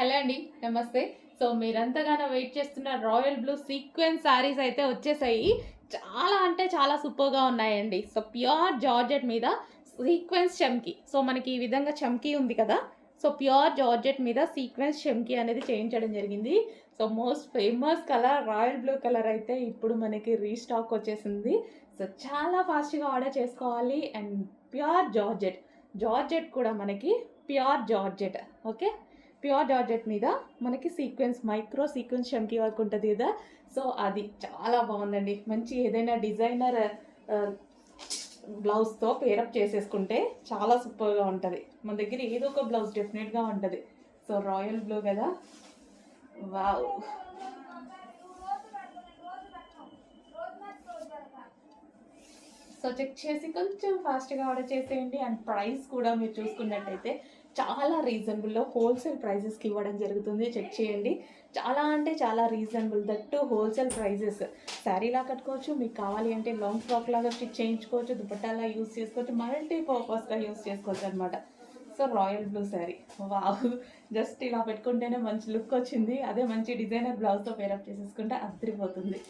Hello అండి, నమస్తే. So మీరంతగానో wait చేస్తున్న రాయల్ బ్లూ సీక్వెన్స్ శారీస్ అయితే వచ్చేసాయి. చాలా అంటే చాలా సూపర్‌గా ఉన్నాయండి. సో ప్యూర్ జార్జెట్ మీద సీక్వెన్స్ చమ్కీ. సో మనకి ఈ విధంగా చమ్కీ ఉంది కదా! సో ప్యూర్ జార్జెట్ మీద సీక్వెన్స్ చమ్కీ అనేది చేయించడం జరిగింది. So most famous colour royal blue colour అయితే ఇప్పుడు మనకి రీస్టాక్ వచ్చేసింది. సో చాలా ఫాస్ట్‌గా ఆర్డర్ చేసుకోవాలి. And pure georgette. జార్జెట్ కూడా మనకి pure georgette. Okay. Pure georgette మీద మనకి సీక్వెన్స్ మైక్రో సీక్వెన్స్ చమ్కీ వర్క్ ఉంటుంది కదా! సో అది చాలా బాగుందండి. మంచి ఏదైనా డిజైనర్ ఆహ్, బ్లౌజ్‌తో పేరప్ చేసేసుకుంటే చాలా సూపర్‌గా ఉంటది. మన దగ్గర ఏదో ఒక బ్లౌజ్ డెఫినెట్‌గా ఉంటది. సో రాయల్ బ్లూ కదా! వావ్! సో చెక్ చేసి కొంచెం ఫాస్ట్‌గా ఆర్డర్ చేసేయండి. అండ్ ప్రైస్ కూడా మీరు చూసుకున్నట్టయితే చాలా రీజనబుల్‌లో హోల్‌సేల్ ప్రైజెస్‌కి ఇవ్వడం జరుగుతుంది. చెక్ చేయండి. చాలా అంటే చాలా reasonable. That too wholesale prices. శారీలా కట్టుకోవచ్చు. మీకు కావాలి అంటే లాంగ్ ఫ్రాక్ లాగా స్టిచ్ చేయించుకోవచ్చు. దుపట్టాలా యూజ్ చేసుకోవచ్చు. మల్టీ పర్పస్‌గా యూజ్ చేసుకోవచ్చనమాట. So royal blue sari. Wow! Just ఇలా పెట్టుకుంటేనే మంచి లుక్ వచ్చింది. అదే మంచి డిజైనర్ బ్లౌజ్‌తో పేరప్ చేసేసుకుంటే అదిరిపోతుంది.